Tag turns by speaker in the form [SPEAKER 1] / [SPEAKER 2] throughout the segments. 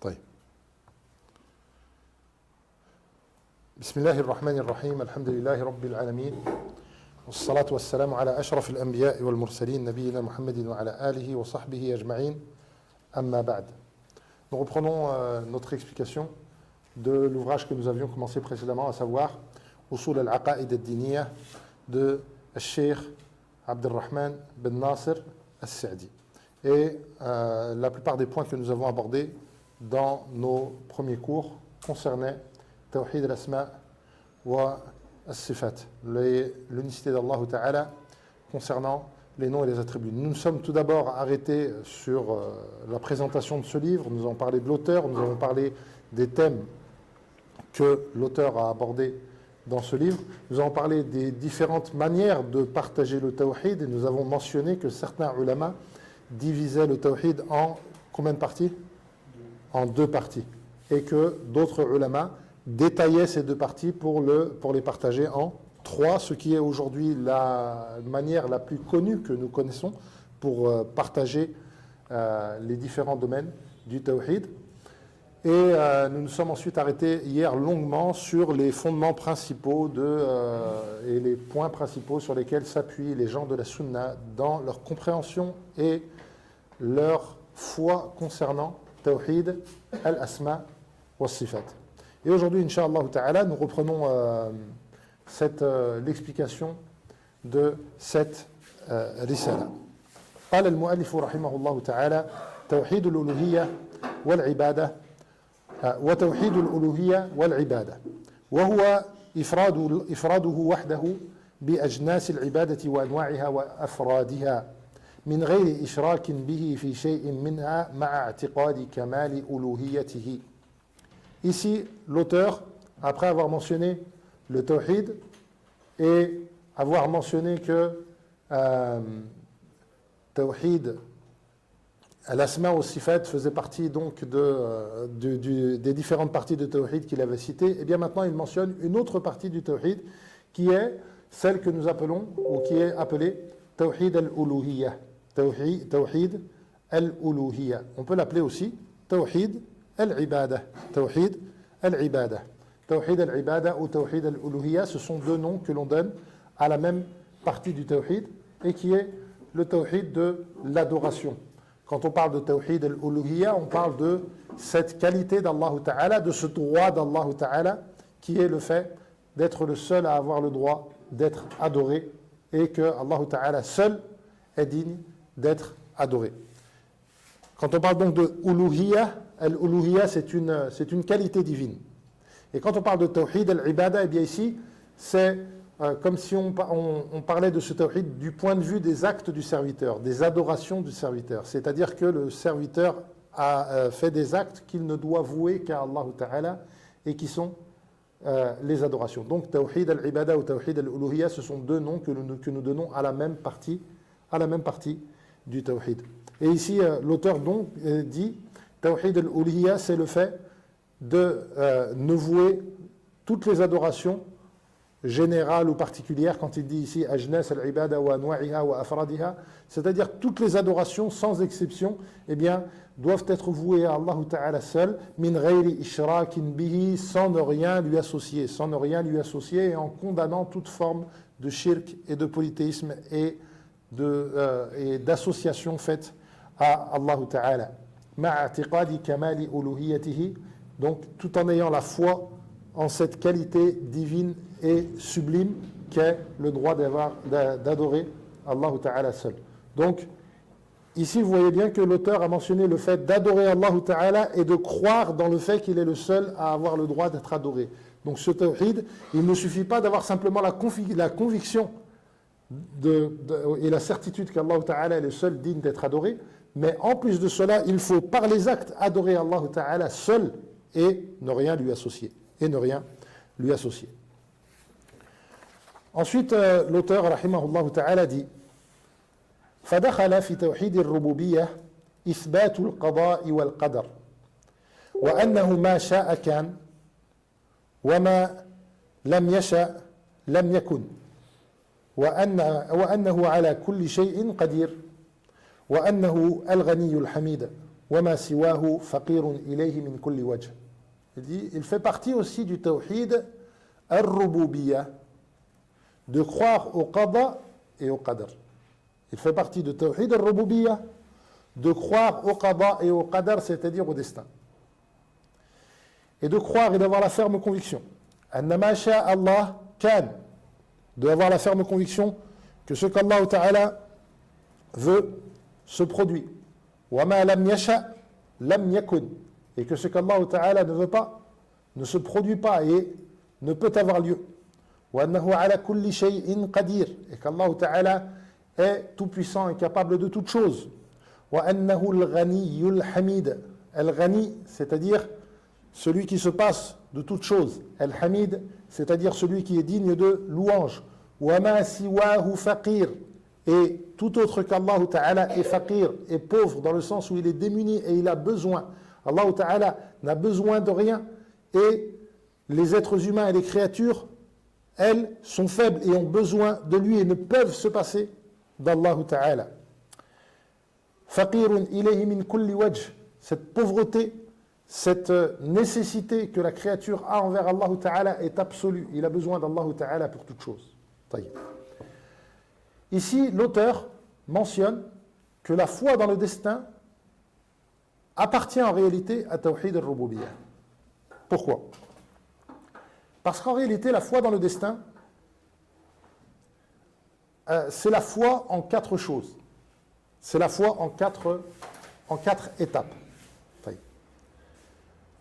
[SPEAKER 1] طيب. بسم الله الرحمن الرحيم الحمد لله رب العالمين والصلاة والسلام على أشرف الأنبياء والمرسلين نبينا محمد وعلى آله وصحبه أجمعين أما بعد. Nous reprenons notre explication de l'ouvrage que nous avions commencé précédemment, à savoir Usul al-Aqaid al-Diniyya de Cheikh Abdelrahman Ben Nasser al-Sa'di. Et la plupart des points que nous avons abordés dans nos premiers cours concernaient Tawhid al-Asma wa al-Sifat, l'unicité d'Allah Ta'ala concernant les noms et les attributs. Nous nous sommes tout d'abord arrêtés sur la présentation de ce livre, nous avons parlé de l'auteur, nous avons parlé des thèmes que l'auteur a abordés dans ce livre, nous avons parlé des différentes manières de partager le tawhid et nous avons mentionné que certains ulama divisaient le tawhid en combien de parties? En deux parties. Et que d'autres ulama détaillaient ces deux parties pour les partager en trois, ce qui est aujourd'hui la manière la plus connue que nous connaissons pour partager les différents domaines du tawhid. Et nous nous sommes ensuite arrêtés hier longuement sur les fondements principaux et les points principaux sur lesquels s'appuient les gens de la sunna dans leur compréhension et leur foi concernant tawhid al-asma wa sifat. Et aujourd'hui, Inch'Allah Ta'ala, nous reprenons l'explication de cette risala. قال المؤلف رحمه الله تعالى توحيد الألوهية والعبادة وتوحيد الألوهية والعبادة وهو إفراده وحده بأجناس العبادة وأنواعها وأفرادها من غير إشراك به في شيء منها مع اعتقاد كمال ألوهيته. Ici, l'auteur, après avoir mentionné le tawhid et avoir mentionné que tawhid al-asma wa sifat faisait partie donc des différentes parties de tawhid qu'il avait citées, et bien maintenant il mentionne une autre partie du tawhid qui est celle que nous appelons, ou qui est appelée tawhid al-uluhiyya. Tawhid al-uluhiyya. On peut l'appeler aussi tawhid al-ibada. Tawhid al-ibada. Tawhid al-ibada ou tawhid al-uluhiyya, ce sont deux noms que l'on donne à la même partie du tawhid et qui est le tawhid de l'adoration. Quand on parle de tawhid al-uluhiyya, on parle de cette qualité d'Allah Ta'ala, de ce droit d'Allah Ta'ala qui est le fait d'être le seul à avoir le droit d'être adoré et que Allah Ta'ala seul est digne d'être adoré. Quand on parle donc de uluhiyya, al-uluhiyya c'est une qualité divine. Et quand on parle de tawhid al-ibada, eh bien ici c'est comme si on parlait de ce tawhid du point de vue des actes du serviteur, des adorations du serviteur. C'est-à-dire que le serviteur a fait des actes qu'il ne doit vouer qu'à Allah Ta'ala et qui sont les adorations. Donc tawhid al-ibada ou tawhid al-uluhiyya, ce sont deux noms que nous donnons à la même partie du tawhid. Et ici l'auteur donc dit tawhid al-uluhiyya, c'est le fait de ne vouer toutes les adorations générales ou particulières, quand il dit ici ajnas al-ibada wa anwa'iha wa afradiha, c'est-à-dire toutes les adorations sans exception, eh bien, doivent être vouées à Allah Ta'ala seul, min ghayri ishrakin bihi, sans ne rien lui associer, et en condamnant toute forme de shirk et de polythéisme et d'association faite à Allah Ta'ala. Ma'atiqadi kamali uluhiyatihi, donc tout en ayant la foi en cette qualité divine et sublime qu'est le droit d'adorer Allah Ta'ala seul. Donc, ici, vous voyez bien que l'auteur a mentionné le fait d'adorer Allah Ta'ala et de croire dans le fait qu'il est le seul à avoir le droit d'être adoré. Donc, ce tawhid, il ne suffit pas d'avoir simplement la conviction et la certitude qu'Allah Ta'ala est le seul digne d'être adoré, mais en plus de cela, il faut par les actes adorer Allah Ta'ala seul et ne rien lui associer. Ensuite, l'auteur, rahimahullah ta'ala, dit فدخل في توحيد الربوبية إثبات القضاء والقدر وأنه ما شاء كان وما لم يشأ لم يكن وأنه على كل شيء قدير وأنه الغني الحميد وَمَا سِوَاهُ فَقِيرٌ إِلَيْهِ مِنْ كُلِّ وَجْهٍ. Il dit, il fait partie aussi du tawhid al-rububiyya, de croire au qada et au qadar. Il fait partie du tawhid al-rububiyya, de croire au qada et au qadar, c'est-à-dire au destin. Et de croire et d'avoir la ferme conviction. Annama sha Allah kan, de avoir la ferme conviction que ce qu'Allah Ta'ala veut se produit. Wa ma lam yasha lam yakun, et que ce qu'Allah Ta'ala ne veut pas ne se produit pas et ne peut avoir lieu. Wa annahu ala kulli shay'in qadir, et qu'Allah Ta'ala est tout puissant et capable de toutes choses. Wa annahu al-ghaniyyul hamid, al-ghani, c'est-à-dire celui qui se passe de toutes choses, al-hamid, c'est-à-dire celui qui est digne de louange. Wa ma siwahu faqir, et tout autre qu'Allah Ta'ala est faqir, est pauvre dans le sens où il est démuni et il a besoin. Allah Ta'ala n'a besoin de rien, et les êtres humains et les créatures, elles, sont faibles et ont besoin de lui et ne peuvent se passer d'Allah Ta'ala. Faqirun ilayhi min kulli wajh, cette pauvreté, cette nécessité que la créature a envers Allah Ta'ala est absolue. Il a besoin d'Allah Ta'ala pour toute chose. Ici, l'auteur mentionne que la foi dans le destin appartient en réalité à Tawhid al-Rububiyyah. Pourquoi? Parce qu'en réalité, la foi dans le destin, c'est la foi en quatre choses. C'est la foi en quatre étapes.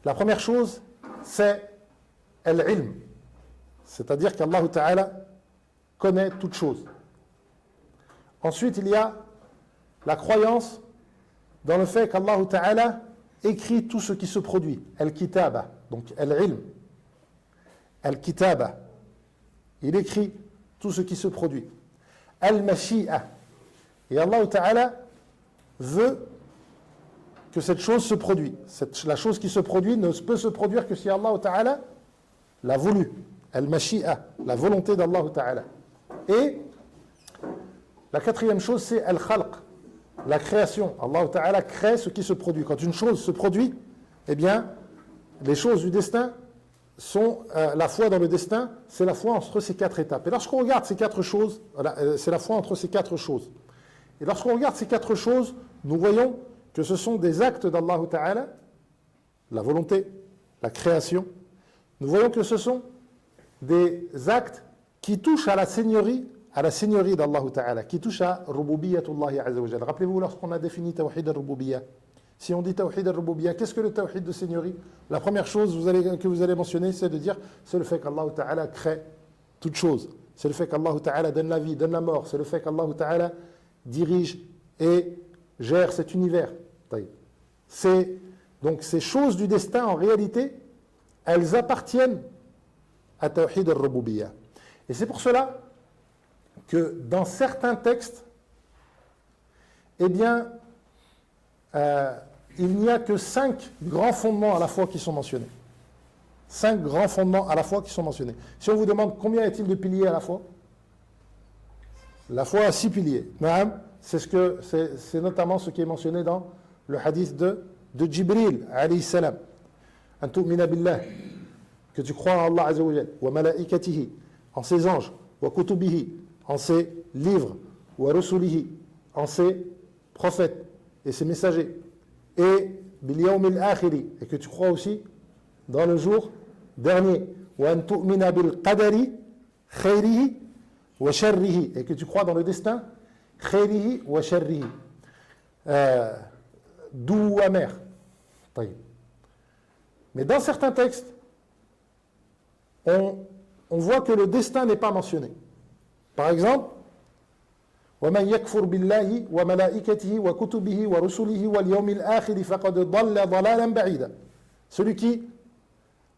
[SPEAKER 1] La première chose, c'est al-ilm, c'est-à-dire qu'Allah Ta'ala connaît toutes choses. Ensuite, il y a la croyance dans le fait qu'Allah Ta'ala écrit tout ce qui se produit. Al-kitaba, donc al-ilm. Al-kitaba, il écrit tout ce qui se produit. Al-mashi'a, et Allah Ta'ala veut que cette chose se produit. La chose qui se produit ne peut se produire que si Allah Ta'ala l'a voulu. Al-mashi'a, la volonté d'Allah Ta'ala. Et la quatrième chose, c'est al-khalq, la création. Allah Ta'ala crée ce qui se produit. Quand une chose se produit, eh bien, les choses du destin sont la foi dans le destin, c'est la foi entre ces quatre étapes. Et lorsqu'on regarde ces quatre choses, c'est la foi entre ces quatre choses. Et lorsqu'on regarde ces quatre choses, nous voyons que ce sont des actes d'Allah Ta'ala, la volonté, la création. Nous voyons que ce sont des actes qui touchent à la seigneurie d'Allah Ta'ala, qui touchent à Rububiyyatullahi Azza wa Jalla. Rappelez-vous lorsqu'on a défini Tawhid al-Rububiyyah. Si on dit Tawhid al-Rububiyyah, qu'est-ce que le Tawhid de seigneurie? La première chose que vous allez mentionner, c'est de dire, c'est le fait qu'Allah Ta'ala crée toutes choses. C'est le fait qu'Allah Ta'ala donne la vie, donne la mort. C'est le fait qu'Allah Ta'ala dirige et gère cet univers. Donc ces choses du destin, en réalité, elles appartiennent à Tawhid al-Rububiyyah. Et c'est pour cela que dans certains textes, eh bien, il n'y a que 5 grands fondements à la foi qui sont mentionnés. 5 grands fondements à la foi qui sont mentionnés. Si on vous demande combien y a-t-il de piliers à la foi? La foi a 6 piliers. C'est notamment ce qui est mentionné dans le hadith de Jibril, alayhi salam. An tu'mina billah, que tu crois en Allah Azza wa Jal, wa malaikatihi, en ses anges, wa kutubihi, en ses livres, wa rusulihi, en ses prophètes et ses messagers, et bil yawmil akhiri, et que tu crois aussi dans le jour dernier, wa an tu'mina bil qadari khayrihi wa sharrihi, et que tu crois dans le destin khayrihi wa sharrihi, doux ou amer. Mais dans certains textes, on voit que le destin n'est pas mentionné. Par exemple, وَمَنْ يَكْفُرْ بِاللَّهِ وَمَلَائِكَتِهِ وَكُتُبِهِ وَرُسُلِهِ وَالْيَوْمِ الْآخِرِ فَقَدْ ضَلَّ ضَلَالًا بَعِيدًا. Celui qui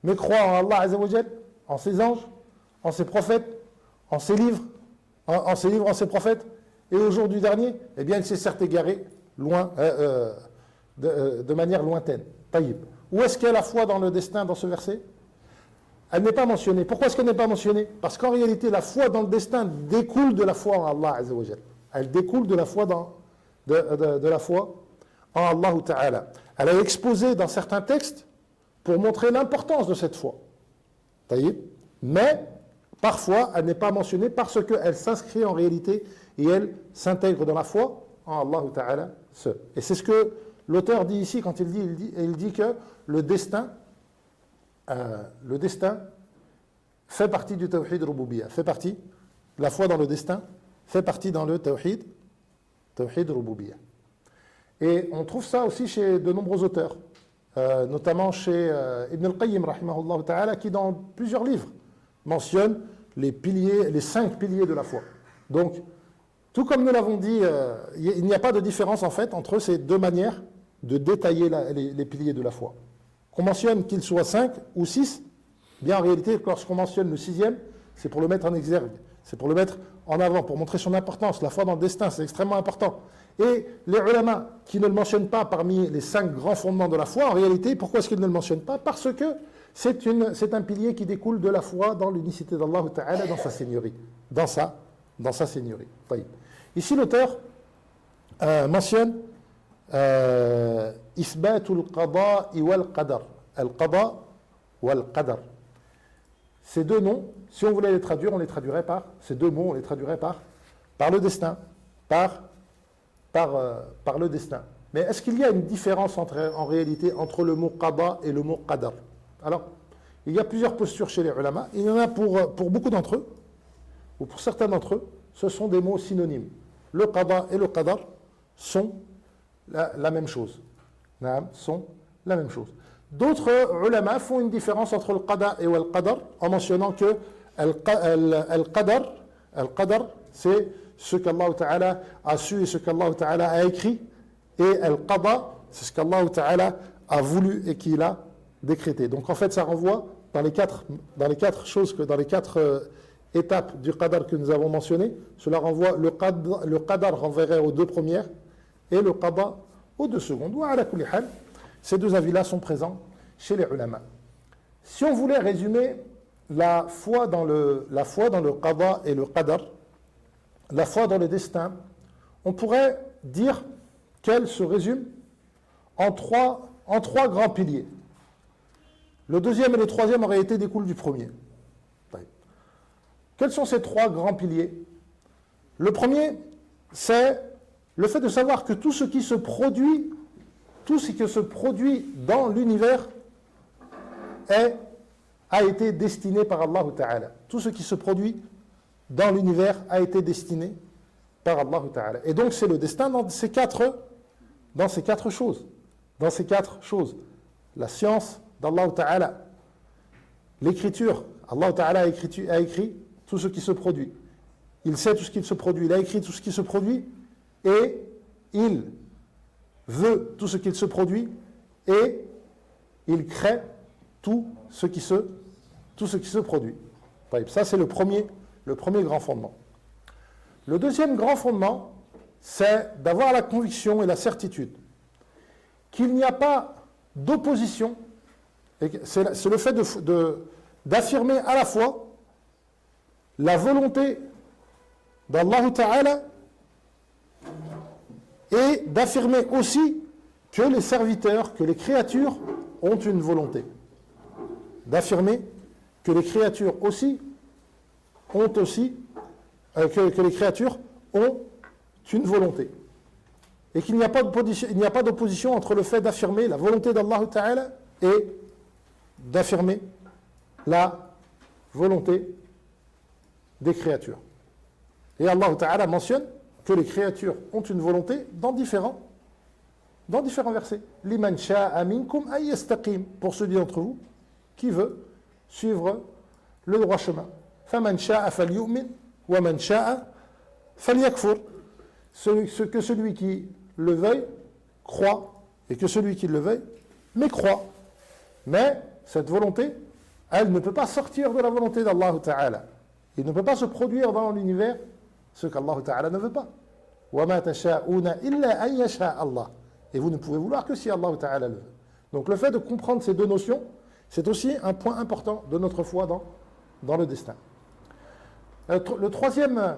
[SPEAKER 1] mécroit en Allah Azza wa Jal, en ses anges, en ses prophètes, en ses livres, en ses prophètes, et au jour du dernier, eh bien, il s'est certes égaré loin, de manière lointaine. Taïb. Où est-ce qu'il y a la foi dans le destin dans ce verset? Elle n'est pas mentionnée. Pourquoi est-ce qu'elle n'est pas mentionnée? Parce qu'en réalité, la foi dans le destin découle de la foi en Allah Azza wa Jal. Elle découle de la foi de la foi en Allah Ta'ala. Elle est exposée dans certains textes pour montrer l'importance de cette foi. Mais parfois, elle n'est pas mentionnée parce qu'elle s'inscrit en réalité et elle s'intègre dans la foi en Allah Ta'ala seul. Et c'est ce que l'auteur dit ici quand il dit que le destin fait partie du tawhid rububiyya, fait partie, la foi dans le destin fait partie dans le tawhid rububiyya. Et on trouve ça aussi chez de nombreux auteurs, notamment chez Ibn al-Qayyim, rahimahullah ta'ala, qui dans plusieurs livres mentionne les 5 piliers de la foi. Donc, tout comme nous l'avons dit, il n'y a pas de différence en fait entre ces deux manières de détailler les piliers de la foi. Qu'on mentionne qu'ils soient 5 ou 6, bien en réalité, lorsqu'on mentionne le 6e, c'est pour le mettre en exergue, c'est pour le mettre en avant, pour montrer son importance. La foi dans le destin, c'est extrêmement important. Et les ulama qui ne le mentionnent pas parmi les 5 grands fondements de la foi, en réalité, pourquoi est-ce qu'ils ne le mentionnent pas? Parce que c'est un pilier qui découle de la foi dans l'unicité d'Allah Ta'ala, dans sa seigneurie. Dans sa seigneurie. Ici, l'auteur mentionne Isbatul qada wal qadar. Al-qada wal qadar. Ces deux noms, si on voulait les traduire, on les traduirait par, ces deux mots, on les traduirait par le destin, par le destin. Mais est-ce qu'il y a une différence en réalité entre le mot qada et le mot qadar? Alors, il y a plusieurs postures chez les ulama. Il y en a pour beaucoup d'entre eux, ou pour certains d'entre eux, ce sont des mots synonymes. Le qada et le qadar sont la même chose. Sont la même chose. D'autres ulama font une différence entre le qada et le qadar en mentionnant que al-qadar, c'est ce qu'Allah Ta'ala a su et ce qu'Allah Ta'ala a écrit, et al-qada, c'est ce qu'Allah Ta'ala a voulu et qu'il a décrété. Donc en fait, ça renvoie dans les quatre étapes du qadar que nous avons mentionnées, cela renvoie, le qadar renverrait aux 2 premières et le qada aux 2 secondes. Wa ala kulli hal, ces 2 avis-là sont présents chez les ulama. Si on voulait résumer la foi dans le qada et le qadar, la foi dans le destin, on pourrait dire qu'elle se résume en trois grands piliers. Le 2e et le 3e en réalité découlent du premier. Quels sont ces 3 grands piliers? Le premier, c'est le fait de savoir que tout ce qui se produit dans l'univers a été destiné par Allah Ta'ala. Tout ce qui se produit dans l'univers a été destiné par Allah Ta'ala. Et donc c'est le destin dans ces quatre choses. Dans ces 4 choses. La science d'Allah Ta'ala. L'écriture. Allah Ta'ala a écrit tout ce qui se produit. Il sait tout ce qui se produit. Il a écrit tout ce qui se produit. Et il veut tout ce qui se produit. Et il crée tout ce qui se produit. Ça, c'est le premier grand fondement. Le 2e grand fondement, c'est d'avoir la conviction et la certitude qu'il n'y a pas d'opposition. C'est le fait d'affirmer à la fois la volonté d'Allah Ta'ala et d'affirmer aussi que les serviteurs, que les créatures ont une volonté. D'affirmer que les créatures que les créatures ont une volonté. Et qu'il n'y a pas d'opposition entre le fait d'affirmer la volonté d'Allah Ta'ala et d'affirmer la volonté des créatures. Et Allah Ta'ala mentionne que les créatures ont une volonté dans différents versets. Liman sha'a minkum ay yastaqim, pour celui d'entre vous qui veut suivre le droit chemin. Faman sha'a falyu'min wa man sha'a falyakfur. Que celui qui le veuille croit et que celui qui le veuille mécroit. Mais cette volonté, elle ne peut pas sortir de la volonté d'Allah Ta'ala. Il ne peut pas se produire dans l'univers ce qu'Allah Ta'ala ne veut pas. وَمَا تَشَاءُونَ إِلَّا أَن يَشَاءَ اللَّهُ. Et vous ne pouvez vouloir que si Allah Ta'ala le veut. Donc le fait de comprendre ces 2 notions, c'est aussi un point important de notre foi dans le destin. Le troisième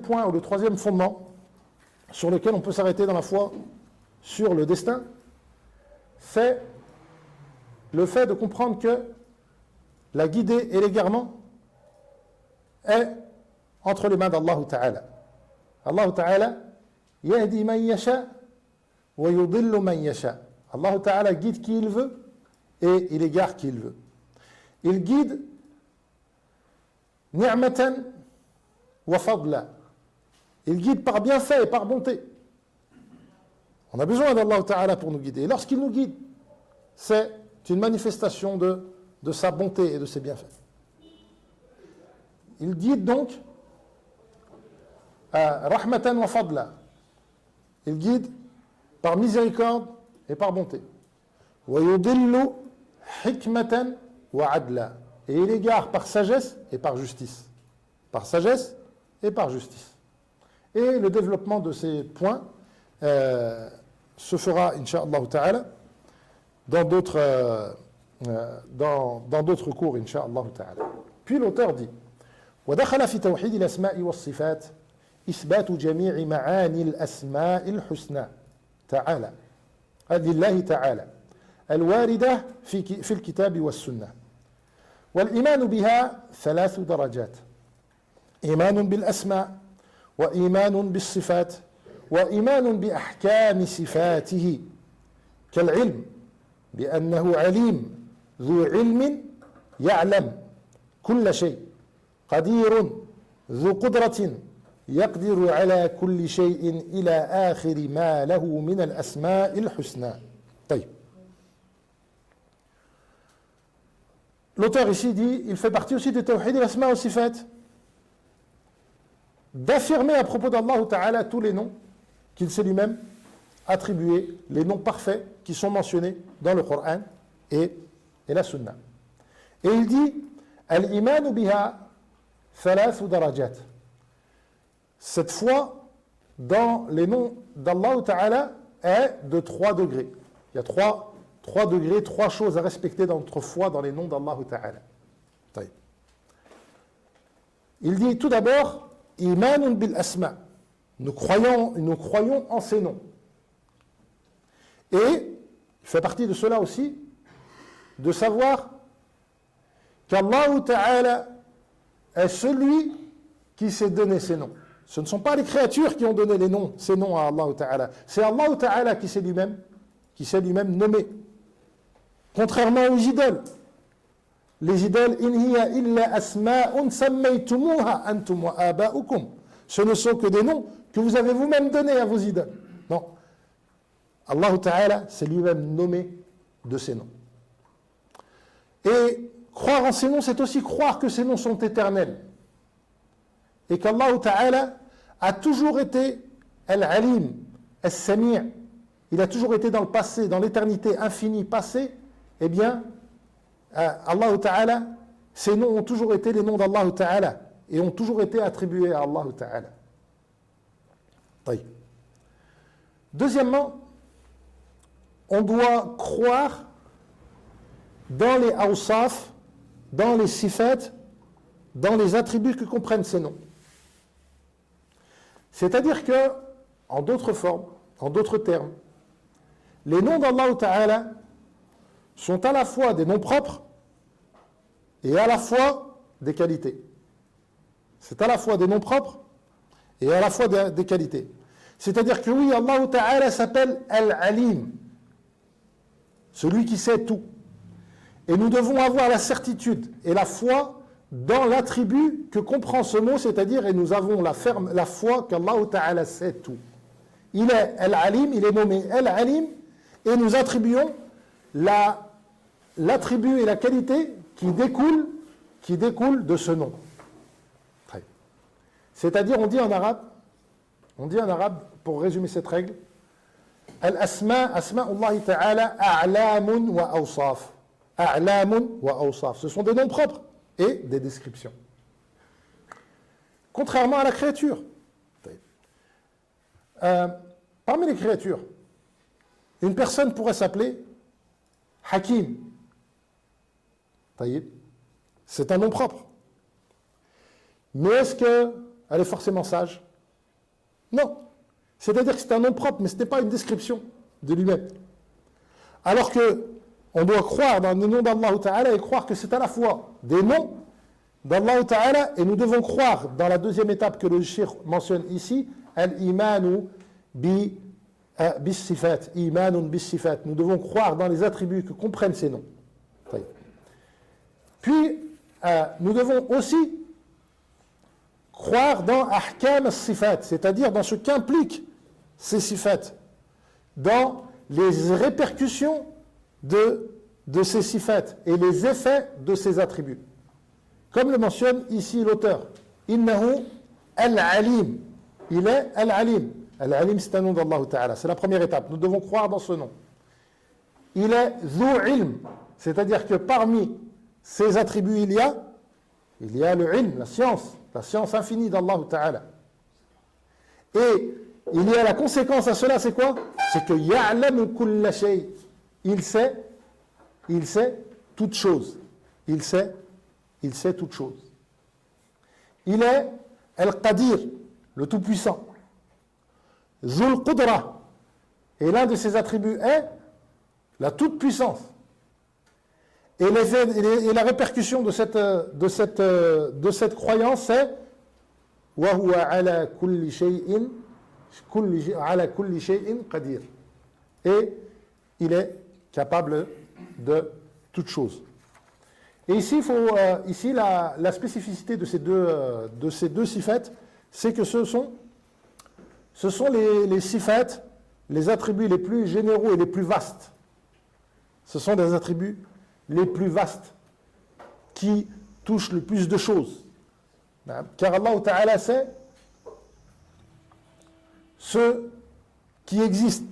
[SPEAKER 1] point ou le 3e fondement sur lequel on peut s'arrêter dans la foi sur le destin, c'est le fait de comprendre que la guidée et l'égarement est entre les mains d'Allah Ta'ala. Allah Ta'ala yahdi man yasha wa yudillu man yasha. Allah Ta'ala guide qui il veut et il égare qui il veut. Il guide ni'matan wa fadla. Il guide par bienfait et par bonté. On a besoin d'Allah Ta'ala pour nous guider. Et lorsqu'il nous guide, c'est une manifestation de sa bonté et de ses bienfaits. Il guide donc rahmatan wa fadla. Il guide par miséricorde et par bonté. Wa yudillu hikmatan wa adla. Et il égare par sagesse et par justice. Par sagesse et par justice. Et le développement de ces points se fera, incha'Allah ta'ala, dans d'autres cours, incha'Allah ta'ala. Puis l'auteur dit ودخل في توحيد الأسماء والصفات إثبات جميع معاني الأسماء الحسنى تعالى لله تعالى الواردة في الكتاب والسنة والإيمان بها 3 درجات إيمان بالأسماء وإيمان بالصفات وإيمان بأحكام صفاته كالعلم بأنه عليم ذو علم يعلم كل شيء قدير ذو قدرة يقدر على كل شيء إلى آخر ما له من الأسماء الحسنى. طيب. L'auteur ici dit, il fait partie aussi du tawhid et l'asma wa sifat, d'affirmer à propos d'Allah Ta'ala tous les noms qu'il s'est lui-même attribués, les noms parfaits qui sont mentionnés dans le Coran et la Sunna. Et il dit, al-imanu biha 3 darajat. Cette foi dans les noms d'Allah Ta'ala est de 3 degrés. Il y a 3 degrés, 3 choses à respecter dans notre foi dans les noms d'Allah Ta'ala. Il dit tout d'abord, imanun bil asma. Nous croyons en ces noms. Et il fait partie de cela aussi de savoir qu'Allah Ta'ala est celui qui s'est donné ces noms. Ce ne sont pas les créatures qui ont donné ces noms à Allah Ta'ala. C'est Allah Ta'ala qui s'est lui-même nommé. Contrairement aux idoles. Les idoles, in hiya illa asma'un sammaytumuha antum wa aba'ukum. Ce ne sont que des noms que vous avez vous-même donnés à vos idoles. Non. Allah Ta'ala s'est lui-même nommé de ces noms. Et croire en ces noms, c'est aussi croire que ces noms sont éternels. Et qu'Allah Ta'ala a toujours été Al-Alim, Al-Sami'. Il a toujours été dans le passé, dans l'éternité infinie passée. Eh bien, Allah Ta'ala, ces noms ont toujours été les noms d'Allah Ta'ala et ont toujours été attribués à Allah Ta'ala. Deuxièmement, on doit croire dans les awsaf, dans les sifat, dans les attributs que comprennent ces noms. C'est-à-dire que, en d'autres formes, en d'autres termes, les noms d'Allah Ta'ala sont à la fois des noms propres et à la fois des qualités. C'est à la fois des noms propres et à la fois des qualités. C'est-à-dire que oui, Allah Ta'ala s'appelle Al-Alim, celui qui sait tout. Et nous devons avoir la certitude et la foi dans l'attribut que comprend ce mot, c'est-à-dire, et nous avons la foi qu'Allah Ta'ala sait tout. Il est Al-Alim, il est nommé Al-Alim, et nous attribuons l'attribut et la qualité qui découlent de ce nom. C'est-à-dire, on dit en arabe, pour résumer cette règle, Al-Asma, Asma'ullah Ta'ala, A'lamun wa awsaf. A'lamun wa awsaf. Ce sont des noms propres et des descriptions. Contrairement à la créature. Parmi les créatures, une personne pourrait s'appeler Hakim. C'est un nom propre. Mais est-ce qu'elle est forcément sage? Non. C'est-à-dire que c'est un nom propre, mais ce n'est pas une description. de lui-même. Alors que on doit croire dans le nom d'Allah Ta'ala et croire que c'est à la fois des noms d'Allah Ta'ala, et nous devons croire dans la deuxième étape que le cheikh mentionne ici, al-imanu bis-sifat, imanun bis-sifat. Nous devons croire dans les attributs que comprennent ces noms. Puis, nous devons aussi croire dans ahkam as-sifat, c'est-à-dire dans ce qu'impliquent ces sifat, dans les répercussions de ces sifat et les effets de ces attributs. Comme le mentionne ici l'auteur, innahu al-alim, il est al-alim. Al-alim, c'est un nom d'Allah Ta'ala, c'est la première étape, nous devons croire dans ce nom. Il est zu ilm, c'est-à-dire que parmi ces attributs il y a le ilm, la science infinie d'Allah Ta'ala. Et il y a la conséquence à cela, c'est quoi? C'est que ya'lamu kulla shay, il sait toute chose. Il sait toute chose. Il est Al-Qadir, le Tout-Puissant. Zul Qudra, et l'un de ses attributs est la toute-puissance. Et la répercussion de cette croyance c'est wa huwa ala kulli shay'in qadir. Et il est capable de toute chose. Et ici, la spécificité de ces deux sifat, c'est que ce sont les sifat, les attributs les plus généraux et les plus vastes. Ce sont des attributs les plus vastes qui touchent le plus de choses. Car Allah Ta'ala sait ce qui existe.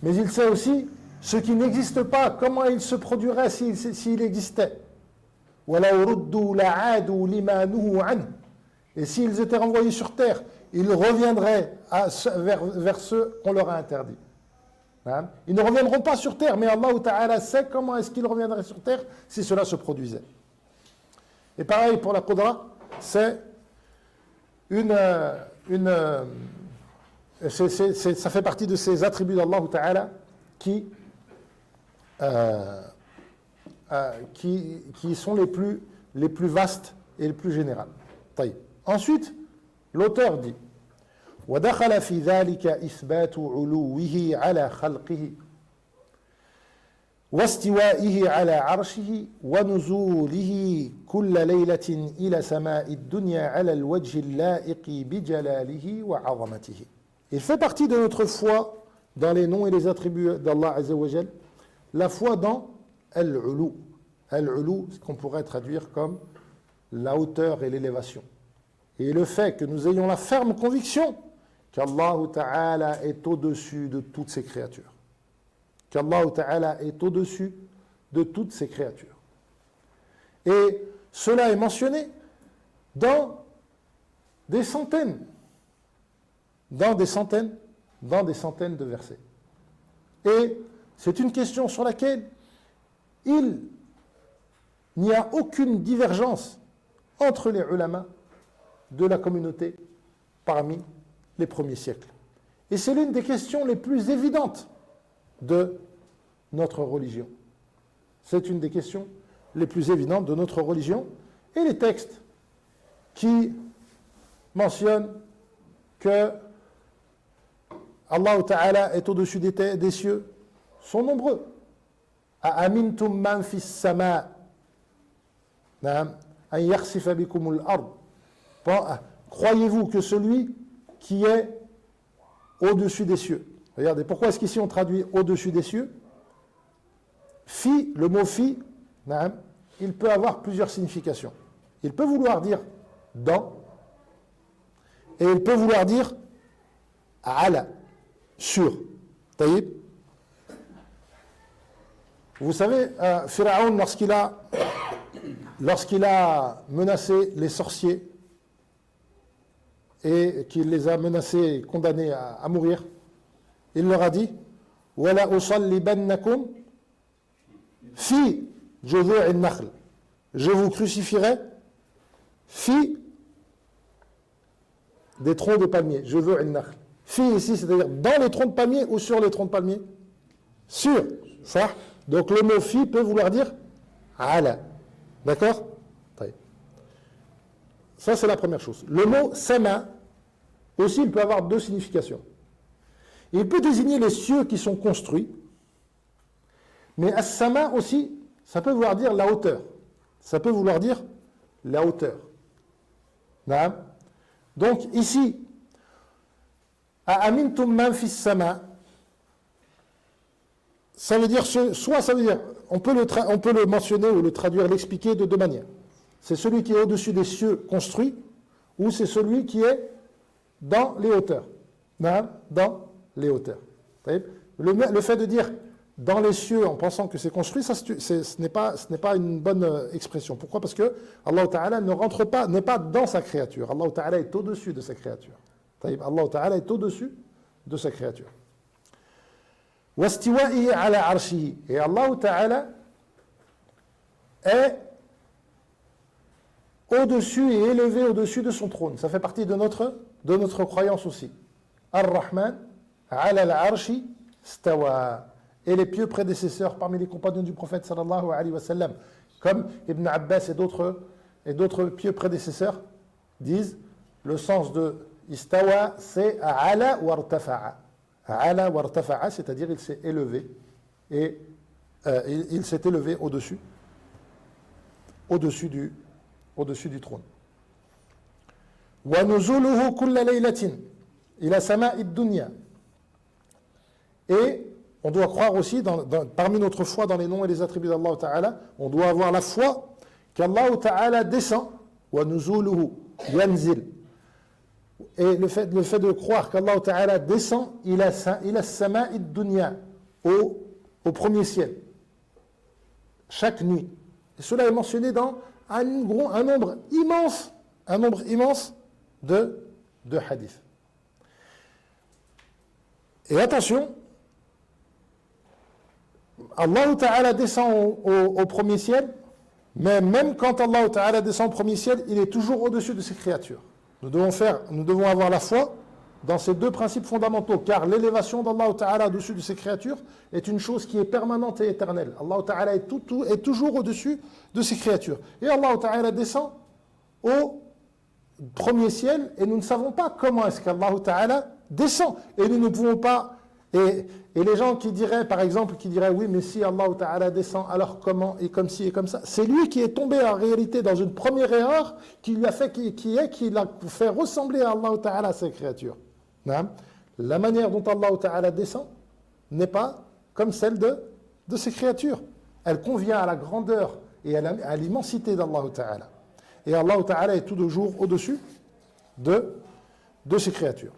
[SPEAKER 1] Mais il sait aussi ce qui n'existe pas, comment il se produirait s'il existait. Et s'ils étaient renvoyés sur terre, ils reviendraient vers ceux qu'on leur a interdit. Ils ne reviendront pas sur terre, mais Allah Ta'ala sait comment est-ce qu'ils reviendraient sur terre si cela se produisait. Et pareil pour la Qudra, ça fait partie de ces attributs d'Allah Ta'ala qui sont les plus vastes et les plus générales. Ensuite, l'auteur dit ودخل في ذلك إثبات علوه على خلقه واستوائه على عرشه ونزوله كل ليلة إلى سماء الدنيا على الوجه اللائق بجلاله وعظمته. Il fait partie de notre foi dans les noms et les attributs d'Allah Azza wa Jal, la foi dans Al-Ulu. Al-Ulu, ce qu'on pourrait traduire comme la hauteur et l'élévation. Et le fait que nous ayons la ferme conviction qu'Allah Ta'ala est au-dessus de toutes ses créatures. Qu'Allah Ta'ala est au-dessus de toutes ses créatures. Et cela est mentionné dans des centaines de versets. Et c'est une question sur laquelle il n'y a aucune divergence entre les ulama de la communauté parmi les premiers siècles. Et c'est l'une des questions les plus évidentes de notre religion. C'est une des questions les plus évidentes de notre religion. Et les textes qui mentionnent que Allah Ta'ala est au-dessus des cieux sont nombreux. A'amintum man fis sama' an yakhsifa bikumul ard. Croyez-vous que celui qui est au-dessus des cieux. Regardez, pourquoi est-ce qu'ici on traduit au-dessus des cieux? Le mot fi, il peut avoir plusieurs significations. Il peut vouloir dire dans, et il peut vouloir dire ala, sur. Taïb. Vous savez, Pharaon, lorsqu'il a menacé les sorciers, et qu'il les a menacés et condamnés à mourir, il leur a dit wala usallibannakum fi juzu'i an-nakhl, je vous crucifierai fi des troncs de palmier, juzu'i an-nakhl. Fi ici, c'est-à-dire dans les troncs de palmier ou sur les troncs de palmier? Sur. Ça. Donc le mot fi peut vouloir dire ala. D'accord? Ça, c'est la première chose. Le mot sama, aussi, il peut avoir deux significations. Il peut désigner les cieux qui sont construits, mais as-sama aussi, ça peut vouloir dire la hauteur. Ça peut vouloir dire la hauteur. Donc ici, A'amintum man fis sama, ça veut dire, soit ça veut dire, on peut le mentionner ou le traduire, l'expliquer de deux manières. C'est celui qui est au-dessus des cieux construits, ou c'est celui qui est dans les hauteurs. Dans les hauteurs. Le fait de dire dans les cieux en pensant que c'est construit, ça, ce n'est pas une bonne expression. Pourquoi? Parce que Allah Ta'ala ne rentre pas, n'est pas dans sa créature. Allah Ta'ala est au-dessus de sa créature. Allah Ta'ala est au-dessus de sa créature. Wastiwa'ihi ala arshihi. Et Allah Ta'ala est au-dessus et élevé au-dessus de son trône. Ça fait partie de notre croyance aussi. Ar-Rahman ala al-arshi stawa. Et les pieux prédécesseurs parmi les compagnons du prophète sallallahu alayhi wa sallam, comme Ibn Abbas et d'autres pieux prédécesseurs, disent le sens de istawa, c'est ala wa irtafa'a. Ala wa irtafa'a, c'est-à-dire il s'est élevé et il s'est élevé au-dessus du trône. Wa nuzuluhu kulla laylatin ila sama'i dunya. Et on doit croire aussi, parmi notre foi dans les noms et les attributs d'Allah Ta'ala, on doit avoir la foi qu'Allah Ta'ala descend, wa nuzuluhu yanzil. Et le fait de croire qu'Allah Ta'ala descend, il a sama'i dunya, au premier ciel, chaque nuit. Et cela est mentionné dans un nombre immense de hadiths. Et attention, Allah Ta'ala descend au premier ciel, mais même quand Allah Ta'ala descend au premier ciel, il est toujours au-dessus de ses créatures. Nous devons avoir la foi dans ces deux principes fondamentaux, car l'élévation d'Allah Ta'ala au-dessus de ses créatures est une chose qui est permanente et éternelle. Allah Ta'ala est toujours au-dessus de ses créatures. Et Allah Ta'ala descend au premier ciel, et nous ne savons pas comment est-ce qu'Allah Ta'ala descend. Et nous ne pouvons pas... Et les gens qui diraient, par exemple, oui, mais si Allah Ta'ala descend, alors comment, et comme ci et comme ça, c'est lui qui est tombé en réalité dans une première erreur qui l'a fait ressembler à Allah Ta'ala, à ses créatures. La manière dont Allah Ta'ala descend n'est pas comme celle de ses créatures. Elle convient à la grandeur et à l'immensité d'Allah Ta'ala. Et Allah Ta'ala est toujours au-dessus de ses créatures.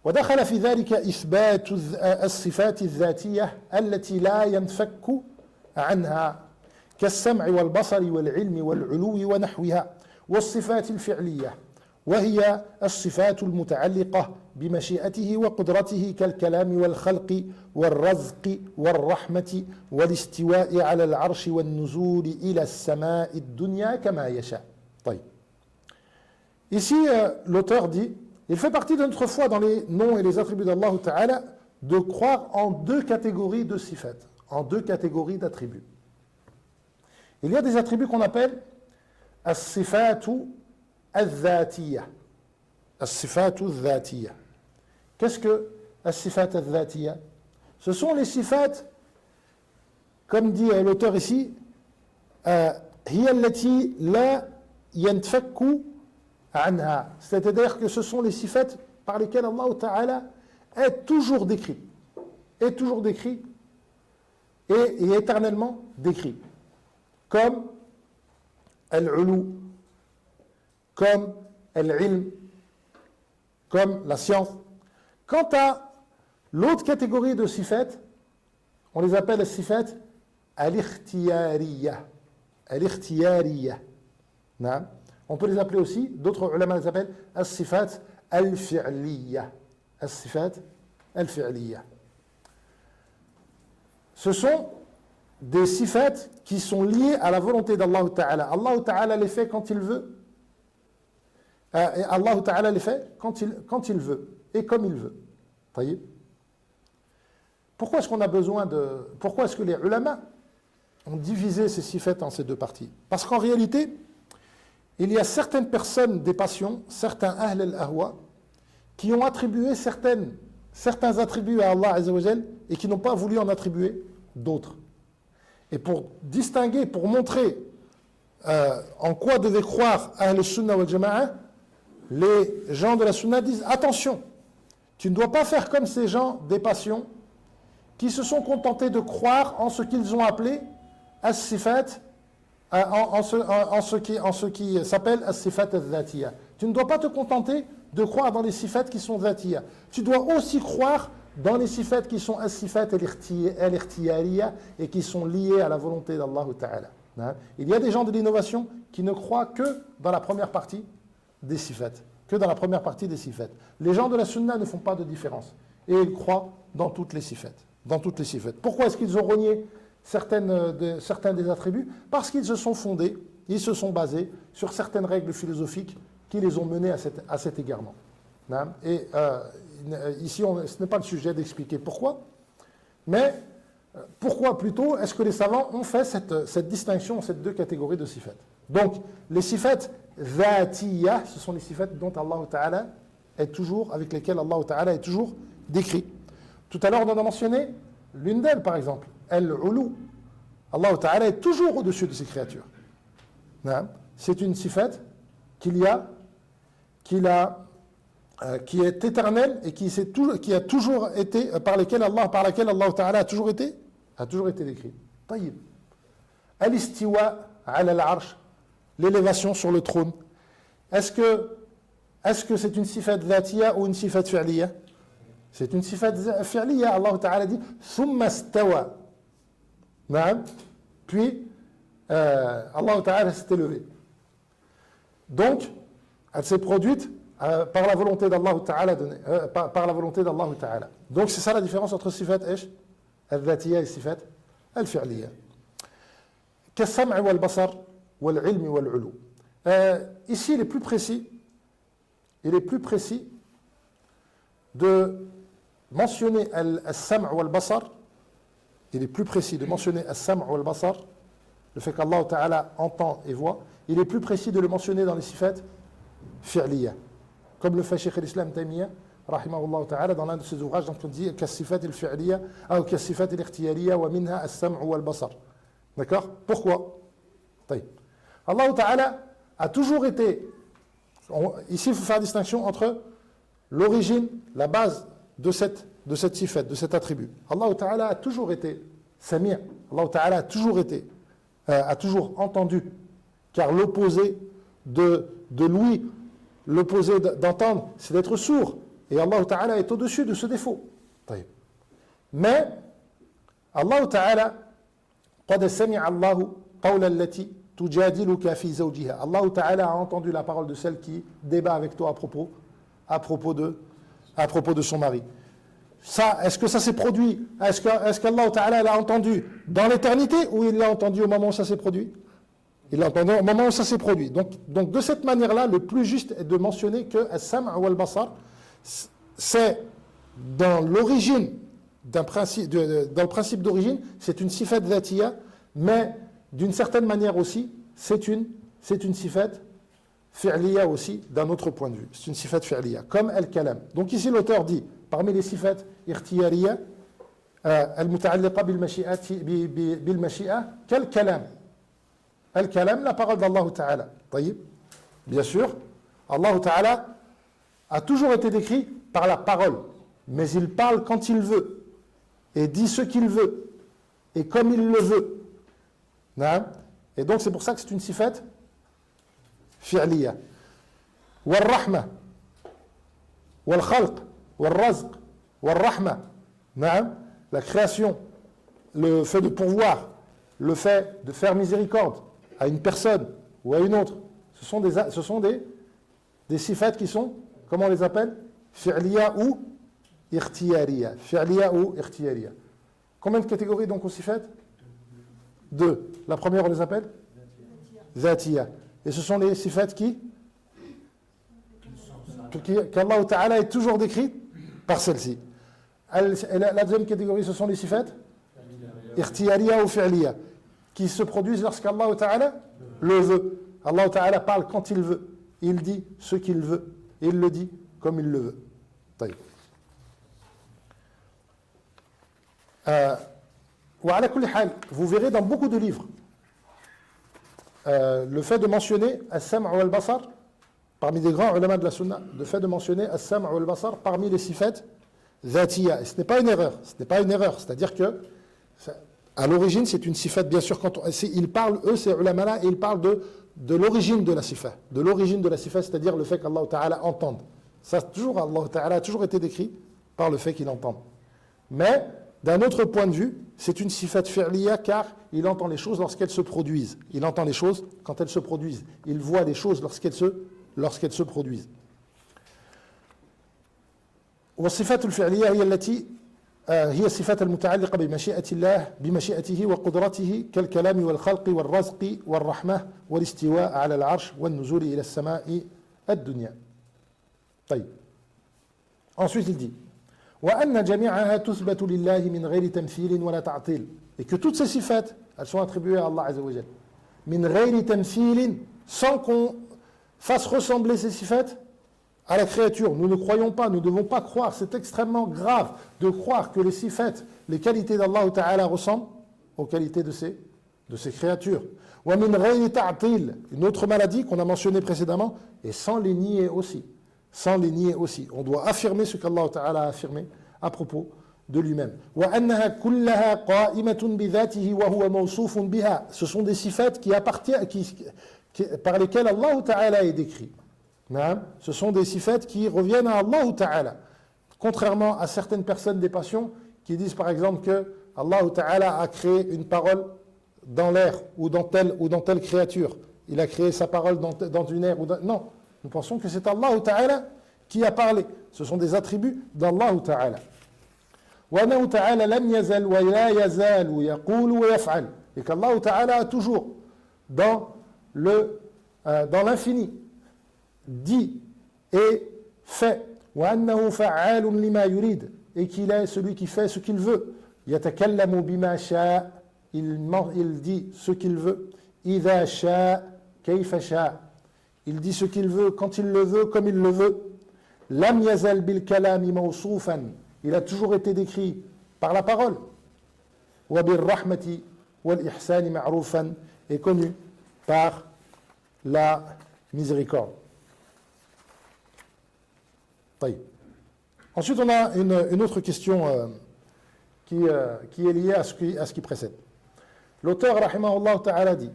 [SPEAKER 1] ودخل في ذلك إثبات الصفات الذاتية التي لا ينفك عنها كالسمع والبصر والعلم والعلو ونحوها والصفات الفعلية وهي الصفات المتعلقة بمشيئته وقدرته كالكلام والخلق والرزق والرحمة والاستواء على العرش والنزول إلى السماء الدنيا كما يشاء. طيب. Ici, l'auteur dit, il fait partie de notre foi dans les noms et les attributs d'Allah Ta'ala de croire en deux catégories de sifat, en deux catégories d'attributs. Il y a des attributs qu'on appelle as-sifatu al-dhatiyya. As-sifatu al-dhatiyya. Qu'est-ce que as-sifat al-dhatiyya? Ce sont les sifat, comme dit l'auteur ici, hiya allati la yantfakku anha. C'est-à-dire que ce sont les sifat par lesquels Allah Ta'ala est toujours décrit et éternellement décrit, comme al-ulu, comme al-ilm, comme la science. Quant à l'autre catégorie de sifat, on les appelle les sifat al-ikhtiyariyya. Al-ikhtiyariyya. On peut les appeler aussi, d'autres ulama les appellent as-sifat al-fi'liyya. As-sifat al-fi'liyya. Ce sont des sifat qui sont liés à la volonté d'Allah Ta'ala. Allah Ta'ala les fait quand il veut. Et Allah Ta'ala les fait quand il veut. et comme il veut. Taïb. Pourquoi est-ce pourquoi est-ce que les ulama ont divisé ces sifat en ces deux parties? Parce qu'en réalité, il y a certaines personnes des passions, certains ahl al-ahwa, qui ont attribué certains attributs à Allah Azza wa Jal et qui n'ont pas voulu en attribuer d'autres. Et pour distinguer, pour montrer en quoi devait croire Ahl al-Sunnah wal Jama'a, les gens de la Sunna disent attention, tu ne dois pas faire comme ces gens des passions qui se sont contentés de croire en ce qu'ils ont appelé as-sifat, en ce qui s'appelle as-sifat al-dhatiyya. Tu ne dois pas te contenter de croire dans les sifat qui sont dhatiyya. Tu dois aussi croire dans les sifat qui sont as-sifat al-ikhtiyariyya et qui sont liés à la volonté d'Allah Ta'ala. Il y a des gens de l'innovation qui ne croient que dans la première partie des sifat. Que dans la première partie des sifat. Les gens de la sunna ne font pas de différence. Et ils croient dans toutes les sifat. Dans toutes les sifat. Pourquoi est-ce qu'ils ont renié certains des attributs? Parce qu'ils se sont fondés, ils se sont basés sur certaines règles philosophiques qui les ont menés à cet égarement. Et ici, ce n'est pas le sujet d'expliquer pourquoi, mais pourquoi plutôt est-ce que les savants ont fait cette distinction, ces deux catégories de sifat. Donc, les sifat dhatiyya, ce sont les sifat dont Allah Ta'ala est toujours, avec lesquels Allah Ta'ala est toujours décrit. Tout à l'heure, on en a mentionné l'une d'elles, par exemple, al-ulu. Allah Ta'ala est toujours au-dessus de ses créatures. C'est une sifat qui est éternelle et qui a toujours été, par laquelle Allah Ta'ala a toujours été décrit. Taïb. Al-istiwa ala al-arsh, l'élévation sur le trône. Est-ce que c'est une sifat dhatiyya ou une sifat fi'liyya? C'est une sifat fi'liyya. Allah Ta'ala dit thumma stawa. Puis Allah Ta'ala s'est élevé. Donc, elle s'est produite par la volonté d'Allah Ta'ala. Par la volonté d'Allah Ta'ala. Donc, c'est ça la différence entre sifat al-dhatiyya et sifat al-fi'liyya. Kas-sam' wal-basar wal-ilm wal-ulu. Ici, il est plus précis de mentionner al-sam' wal-basar. Il est plus précis de mentionner al-sam' wal-basar, le fait qu'Allah Ta'ala entend et voit. Il est plus précis de le mentionner dans les sifat fi'liyya, comme le fait Cheikh al-Islam Taymiyya rahimahullah ta'ala dans l'un de ses ouvrages, donc on dit kas-sifat al-fi'liyya ou kas-sifat al-ikhtiyariyya wa minha as-sam' wal-basar. D'accord? Pourquoi? Allah Ta'ala a toujours été, ici il faut faire distinction entre l'origine, la base de cette sifat, de cet attribut. Allah Ta'ala a toujours été sami', Allah Ta'ala a toujours entendu, car l'opposé de l'ouïe, l'opposé d'entendre, c'est d'être sourd, et Allah Ta'ala est au-dessus de ce défaut. Mais Allah Ta'ala قد سمع الله قول التي تجادلك في زوجها. Allah Ta'ala a entendu la parole de celle qui débat avec toi à propos de son mari. Ça, est-ce que ça s'est produit? Est-ce qu'Allah Ta'ala l'a entendu dans l'éternité ou il l'a entendu au moment où ça s'est produit? Il l'a entendu au moment où ça s'est produit. Donc de cette manière-là, le plus juste est de mentionner que as-sam' wal basar, c'est dans l'origine dans le principe d'origine, c'est une sifat dhatiyya, mais d'une certaine manière aussi, c'est une sifat fi'liyya aussi, d'un autre point de vue. C'est une sifat fi'liyya, comme al-kalam. Donc ici l'auteur dit, parmi les sifat ikhtiyariyya, al-muta'alliqa bil-mashi'a, kal-kalam. Al-kalam, la parole d'Allah Ta'ala. Bien sûr, Allah Ta'ala a toujours été décrit par la parole, mais il parle quand il veut. Et dit ce qu'il veut, et comme il le veut. Et donc c'est pour ça que c'est une sifat fi'liyya. Wal-rahma, wal-khalq, wal-razq, wal-rahma. La création, le fait de pourvoir, le fait de faire miséricorde à une personne ou à une autre, ce sont des sifat qui sont, comment on les appelle? Fi'liyya ou ikhtiyariyya. Fi'liyya ou ikhtiyariyya. Combien de catégories donc au sifat? Deux. La première, on les appelle dhatiyya. Et ce sont les sifat qu'Allah Ta'ala est toujours décrit par celle-ci. La deuxième catégorie, ce sont les sifat ikhtiyariya ou fi'liya, qui se produisent lorsqu'Allah Ta'ala le veut. Allah Ta'ala parle quand il veut. Il dit ce qu'il veut. Il le dit comme il le veut. Vous verrez dans beaucoup de livres le fait de mentionner as-sam' wal-basar parmi des grands ulama de la sunna, le fait de mentionner as-sam' wal-basar parmi les sifat dhatiya. Et ce n'est pas une erreur. Ce n'est pas une erreur. C'est-à-dire que à l'origine, c'est une sifat, bien sûr, ils parlent, eux, ces ulama-là, et ils parlent de l'origine de la sifa. De l'origine de la sifa, c'est-à-dire le fait qu'Allah Ta'ala entende. Ça, Allah Ta'ala a toujours été décrit par le fait qu'il entende. Mais, d'un autre point de vue, c'est une sifat fi'liya car il entend les choses lorsqu'elles se produisent. Il entend les choses quand elles se produisent. Il voit les choses lorsqu'elles se produisent. والصفات الفعلية هي التي هي الصفات المتعلقة بمشيئة الله بمشيئته وقدرته كالكلام والخلق والرزق والرحمة والاستواء على العرش والنزول إلى السماء الدنيا. طيب. Ensuite il dit وأن جميعها تثبت لله من غير تمثيل ولا تعطيل. Et que toutes ces sifat, elles sont attribuées à Allah Azza wa Jal. من غير تمثيل, sans qu'on fasse ressembler ces sifat à la créature. Nous ne croyons pas, nous ne devons pas croire. C'est extrêmement grave de croire que les sifat, les qualités d'Allah Ta'ala ressemblent aux qualités de ces créatures. وَمِنْ غَيْرِ تَعْطِيلٍ, une autre maladie qu'on a mentionnée précédemment, et sans les nier aussi. Sans les nier aussi. On doit affirmer ce qu'Allah Ta'ala a affirmé à propos de lui-même. وَأَنَّهَا كُلَّهَا قَائِمَةٌ بِذَاتِهِ وَهُوَ مَوْصُوفٌ بِهَا. Ce sont des sifat qui appartiennent, par lesquels Allah Ta'ala est décrit. Ce sont des sifat qui reviennent à Allah Ta'ala. Contrairement à certaines personnes des passions qui disent par exemple que Allah Ta'ala a créé une parole dans l'air ou dans telle créature. Il a créé sa parole dans une air. Non, nous pensons que c'est Allah Ta'ala qui a parlé. Ce sont des attributs d'Allah Ta'ala. وَأَنَّهُ تَعَالَى لَمْ يَزَلْ وَلَا يَزَالُ يَقُولُ وَيَفْعَلُ. Et qu'Allah Ta'ala a toujours dans l'infini dit et fait, وَأَنَّهُ فَعَّالٌ لِمَا يُرِيدُ, et qu'il est celui qui fait ce qu'il veut. يَتَكَلَّمُ بِمَا شَاءَ, il dit ce qu'il veut. إِذَا شَاءَ كَيْفَ شَاءَ, il dit ce qu'il veut quand il le veut, comme il le veut. لَمْ يَزَلْ بِالْكَلَامِ مَوْصُوفًا, il a toujours été décrit par la parole. وَبِالرَّحْمَةِ وَالْإِحْسَانِ مَعْرُوفًا, est connu par la miséricorde. Ensuite, on a une autre question qui est liée à ce qui précède. L'auteur, rahimahullah ta'ala, dit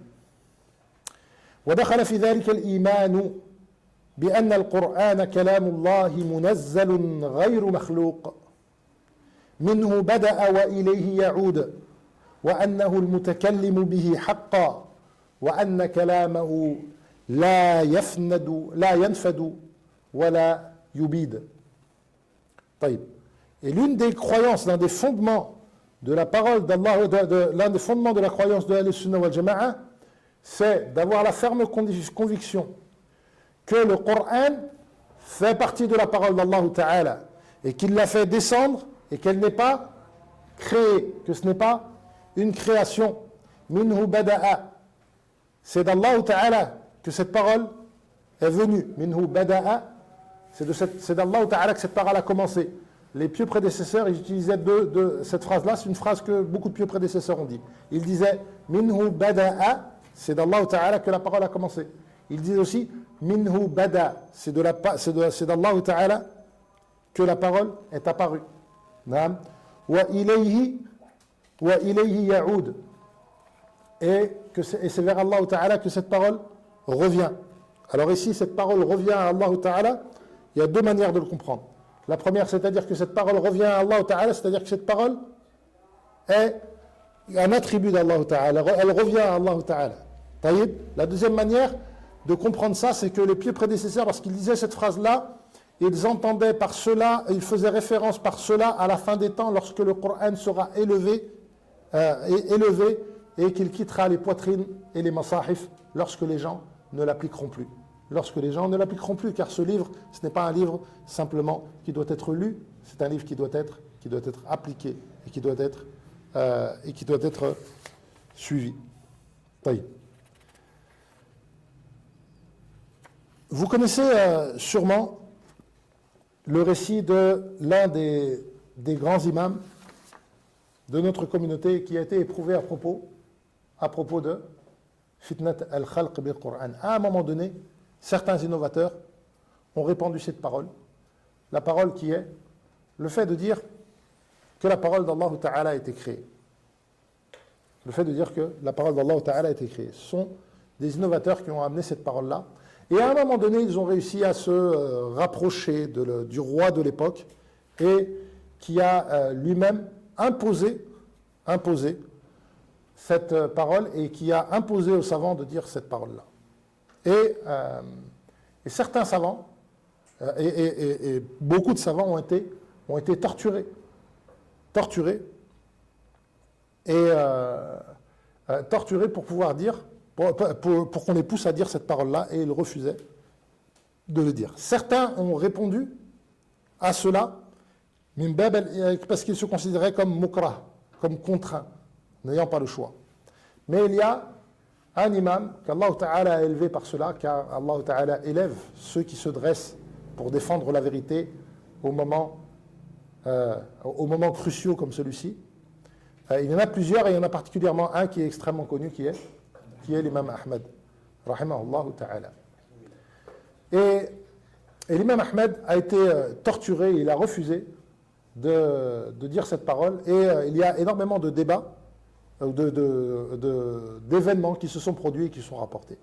[SPEAKER 1] وَدَخَلَ فِي ذَلِكَ الْإِيمَانُ بِأَنَّ الْقُرْآنَ كَلَامُ اللَّهِ مُنَزَّلٌ غَيْرُ مَخْلُوقٍ مِنْهُ بَدَأَ وَإِلَيْهِ يَعُودُ وَأَنَّهُ الْمُتَكَلِّمُ بِهِ حَقًّا وَأَنَّ كَلَامَهُ لا ينفد ولا يبيد. Et l'une des croyances, l'un des fondements de la parole d'Allah, l'un des fondements de la croyance de Ahl-Sunnah wal Jama'a, c'est d'avoir la ferme conviction que le Coran fait partie de la parole d'Allah Ta'ala et qu'il l'a fait descendre et qu'elle n'est pas créée, que ce n'est pas une création. Minhu bada'a, c'est d'Allah Ta'ala que cette parole est venue. Minhu bada'a, c'est d'Allah Ta'ala que cette parole a commencé. Les pieux prédécesseurs, ils utilisaient cette phrase-là, c'est une phrase que beaucoup de pieux prédécesseurs ont dit. Ils disaient Minhu bada'a, c'est d'Allah Ta'ala que la parole a commencé. Ils disent aussi Minhu bada, c'est d'Allah Ta'ala que la parole est apparue. Naam. Wa ilayhi ya'ud. Et c'est vers Allah Ta'ala que cette parole revient. Alors ici, cette parole revient à Allah Ta'ala, il y a deux manières de le comprendre. La première, c'est-à-dire que cette parole revient à Allah Ta'ala, c'est-à-dire que cette parole est un attribut d'Allah Ta'ala, elle revient à Allah Ta'ala. Taïb. La deuxième manière de comprendre ça, c'est que les pieux prédécesseurs, lorsqu'ils disaient cette phrase-là, ils entendaient par cela, ils faisaient référence par cela à la fin des temps, lorsque le Coran sera élevé et qu'il quittera les poitrines et les masahif lorsque les gens ne l'appliqueront plus. Lorsque les gens ne l'appliqueront plus, car ce livre, ce n'est pas un livre simplement qui doit être lu, c'est un livre qui doit être appliqué et qui doit être suivi. Taïb. Vous connaissez sûrement le récit de l'un des grands imams de notre communauté qui a été éprouvé à propos de Fitnat al-Khalq bil-Qur'an. À un moment donné, certains innovateurs ont répandu cette parole, la parole qui est le fait de dire que la parole d'Allah Ta'ala a été créée. Le fait de dire que la parole d'Allah Ta'ala a été créée. Ce sont des innovateurs qui ont amené cette parole-là. Et à un moment donné, ils ont réussi à se rapprocher du roi de l'époque et qui a lui-même imposé cette parole et qui a imposé aux savants de dire cette parole-là. Et certains savants, et beaucoup de savants ont été torturés pour pouvoir dire, pour qu'on les pousse à dire cette parole-là, et ils refusaient de le dire. Certains ont répondu à cela parce qu'ils se considéraient comme mukrah, comme contraints, n'ayant pas le choix. Mais il y a un imam qu'Allah Ta'ala a élevé par cela, car Allah Ta'ala élève ceux qui se dressent pour défendre la vérité au moment cruciaux comme celui-ci. Il y en a plusieurs et il y en a particulièrement un qui est extrêmement connu, qui est l'imam Ahmed, rahimahullah ta'ala. Et l'imam Ahmed a été torturé, il a refusé de dire cette parole, et il y a énormément de débats, d'événements qui se sont produits et qui sont rapportés.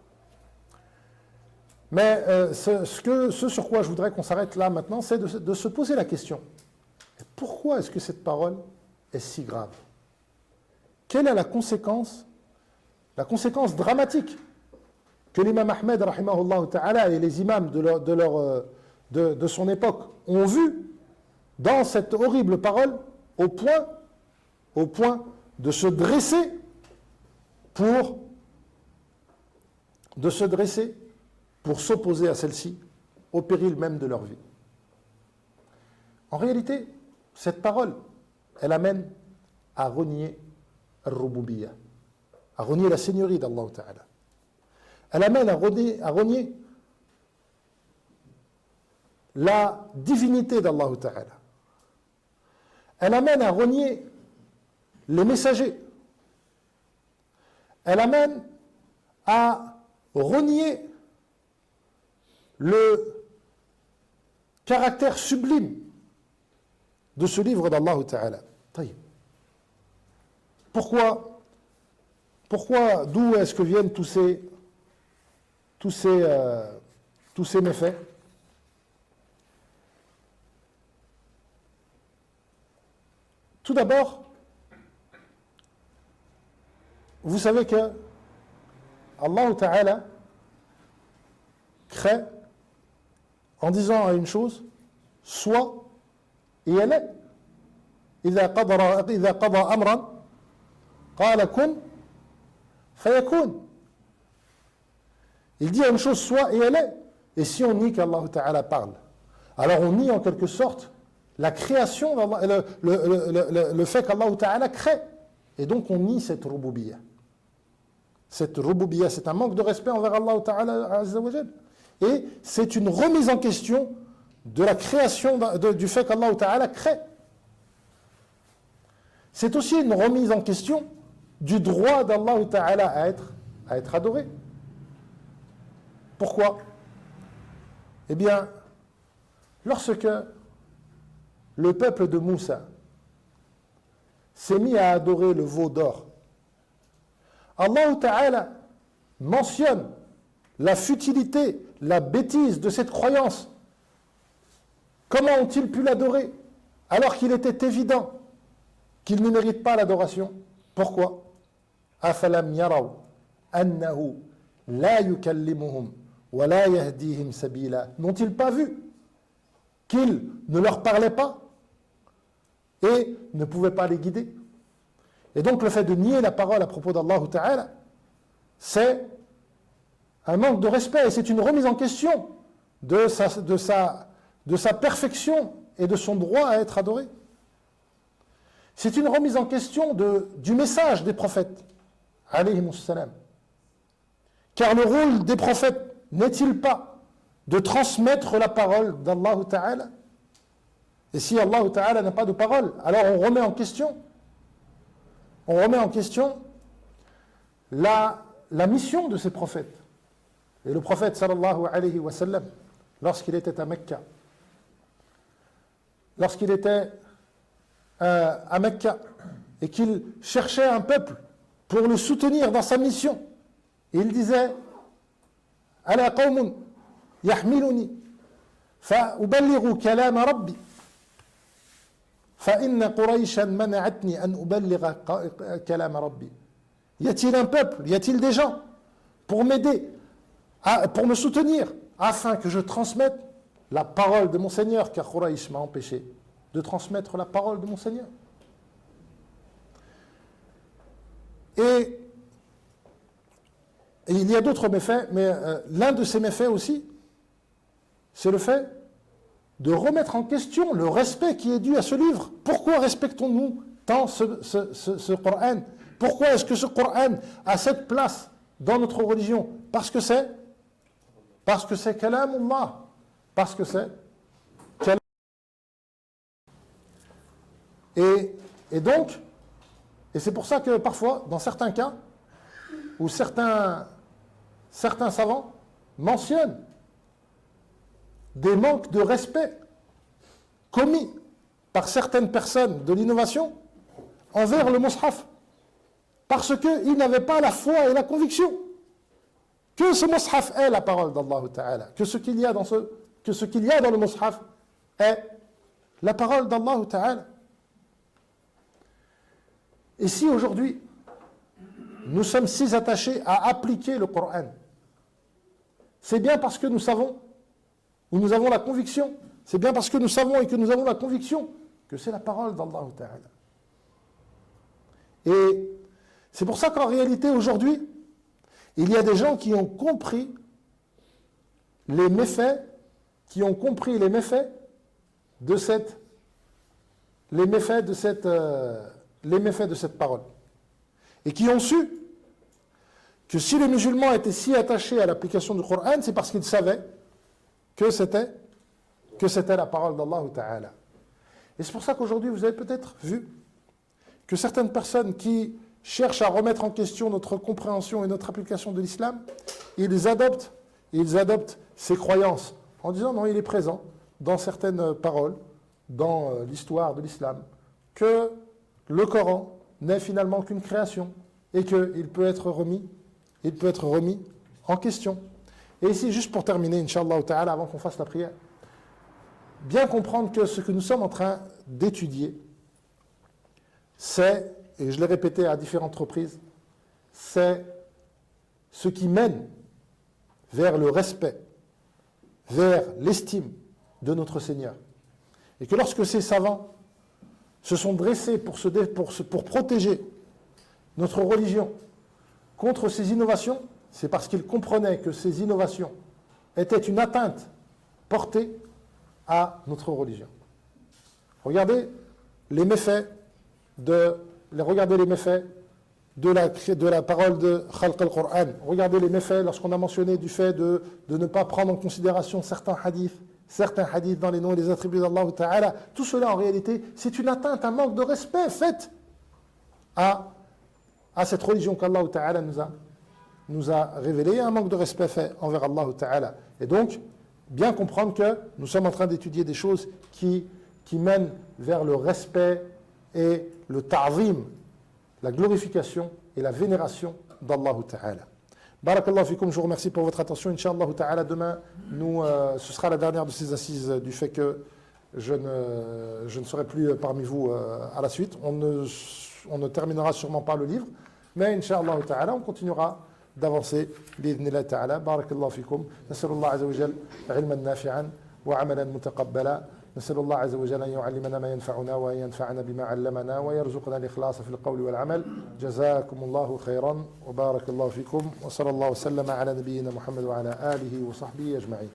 [SPEAKER 1] Mais ce sur quoi je voudrais qu'on s'arrête là maintenant, c'est de se poser la question. Pourquoi est-ce que cette parole est si grave? Quelle est la conséquence dramatique que l'imam Ahmed, rahimahullah ta'ala, et les imams de son époque ont vu dans cette horrible parole, au point de se dresser pour s'opposer à celle-ci, au péril même de leur vie. En réalité, cette parole, elle amène à renier al-Rububiyyah, à renier la seigneurie d'Allah Ta'ala. Elle amène à renier la divinité d'Allah Ta'ala. Elle amène à renier les messagers. Elle amène à renier le caractère sublime de ce livre d'Allah Ta'ala. Pourquoi, d'où est-ce que viennent tous ces méfaits? Tout d'abord, vous savez que Allah Ta'ala crée en disant à une chose, soit, et elle est. إذا قضى أمرا قال كن فيكون. Il dit à une chose soit et elle est. Et si on nie qu'Allah Ta'ala parle, alors on nie en quelque sorte la création d'Allah, le fait qu'Allah Ta'ala crée. Et donc on nie cette rububiyyah. Cette rububiyyah, c'est un manque de respect envers Allah Ta'ala Azza wa Jal. Et c'est une remise en question de la création, du fait qu'Allah Ta'ala crée. C'est aussi une remise en question du droit d'Allah Ta'ala à être adoré. Pourquoi? Eh bien, lorsque le peuple de Moussa s'est mis à adorer le veau d'or, Allah Ta'ala mentionne la futilité, la bêtise de cette croyance. Comment ont-ils pu l'adorer alors qu'il était évident qu'il ne mérite pas l'adoration? Pourquoi? Afalam yaraw annahu la yukallimuhum wa la yahdihim sabila. N'ont-ils pas vu qu'il ne leur parlait pas et ne pouvait pas les guider? Et donc le fait de nier la parole à propos d'Allah Ta'ala, c'est un manque de respect et c'est une remise en question de sa perfection et de son droit à être adoré. C'est une remise en question du message des prophètes, alayhimus salam. Car le rôle des prophètes n'est-il pas de transmettre la parole d'Allah Ta'ala? Et si Allah Ta'ala n'a pas de parole, alors on remet en question la mission de ces prophètes. Et le prophète sallallahu alayhi wa sallam, lorsqu'il était à Mecca, et qu'il cherchait un peuple pour le soutenir dans sa mission, il disait ala qawmun yahmiluni fa uballighu kalama rabbi fa inna qurayshan mana'atni an uballigha kalama rabbi. Y a-t-il un peuple, y a-t-il des gens pour m'aider, pour me soutenir, afin que je transmette la parole de mon Seigneur, car Quraysh m'a empêché de transmettre la parole de mon Seigneur. Et il y a d'autres méfaits, mais l'un de ces méfaits aussi, c'est le fait de remettre en question le respect qui est dû à ce livre. Pourquoi respectons-nous tant ce Coran? Pourquoi est-ce que ce Coran a cette place dans notre religion? Parce que c'est Kalamullah. Parce que c'est Kalamullah. Et donc, et c'est pour ça que parfois, dans certains cas, où certains savants mentionnent des manques de respect commis par certaines personnes de l'innovation envers le Mus'haf, parce qu'ils n'avaient pas la foi et la conviction que ce Mus'haf est la parole d'Allah Ta'ala, que ce qu'il y a dans le Mus'haf est la parole d'Allah Ta'ala. Et si aujourd'hui, nous sommes si attachés à appliquer le Coran, c'est bien parce que nous savons, ou nous avons la conviction, c'est bien parce que nous savons et que nous avons la conviction que c'est la parole d'Allah Ta'ala. Et c'est pour ça qu'en réalité, aujourd'hui, il y a des gens qui ont compris les méfaits, de cette parole. Et qui ont su que si les musulmans étaient si attachés à l'application du Coran, c'est parce qu'ils savaient que c'était la parole d'Allah Ta'ala. Et c'est pour ça qu'aujourd'hui, vous avez peut-être vu que certaines personnes qui cherchent à remettre en question notre compréhension et notre application de l'islam, ils adoptent ces croyances en disant non, il est présent dans certaines paroles, dans l'histoire de l'islam, que le Coran n'est finalement qu'une création et qu'il peut être remis en question. Et ici, juste pour terminer, Inch'Allah Ta'ala, avant qu'on fasse la prière, bien comprendre que ce que nous sommes en train d'étudier, c'est, et je l'ai répété à différentes reprises, c'est ce qui mène vers le respect, vers l'estime de notre Seigneur. Et que lorsque ces savants se sont dressés pour protéger notre religion contre ces innovations, c'est parce qu'ils comprenaient que ces innovations étaient une atteinte portée à notre religion. Regardez les méfaits de la parole de Khalq al-Qur'an. Regardez les méfaits lorsqu'on a mentionné du fait de ne pas prendre en considération certains hadiths dans les noms et les attributs d'Allah Ta'ala. Tout cela en réalité, c'est une atteinte, un manque de respect fait à cette religion qu'Allah Ta'ala nous a révélée, un manque de respect fait envers Allah Ta'ala. Et donc, bien comprendre que nous sommes en train d'étudier des choses qui mènent vers le respect et le ta'zim, la glorification et la vénération d'Allah Ta'ala. Barakallahu fikum, je vous remercie pour votre attention. Inch'Allah Ta'ala, demain, ce sera la dernière de ces assises du fait que je ne serai plus parmi vous à la suite. On ne terminera sûrement pas le livre, mais Inch'Allah Ta'ala, on continuera d'avancer. Bi'idhnillah Ta'ala. Barakallahu fikum. Nasalullah Azza wa Jal, ilman nafi'an wa amalan mutaqabbala. نسأل الله عز وجل أن يعلمنا ما ينفعنا وأن ينفعنا بما علمنا ويرزقنا الإخلاص في القول والعمل. جزاكم الله خيرا وبارك الله فيكم وصلى الله وسلم على نبينا محمد وعلى آله وصحبه أجمعين.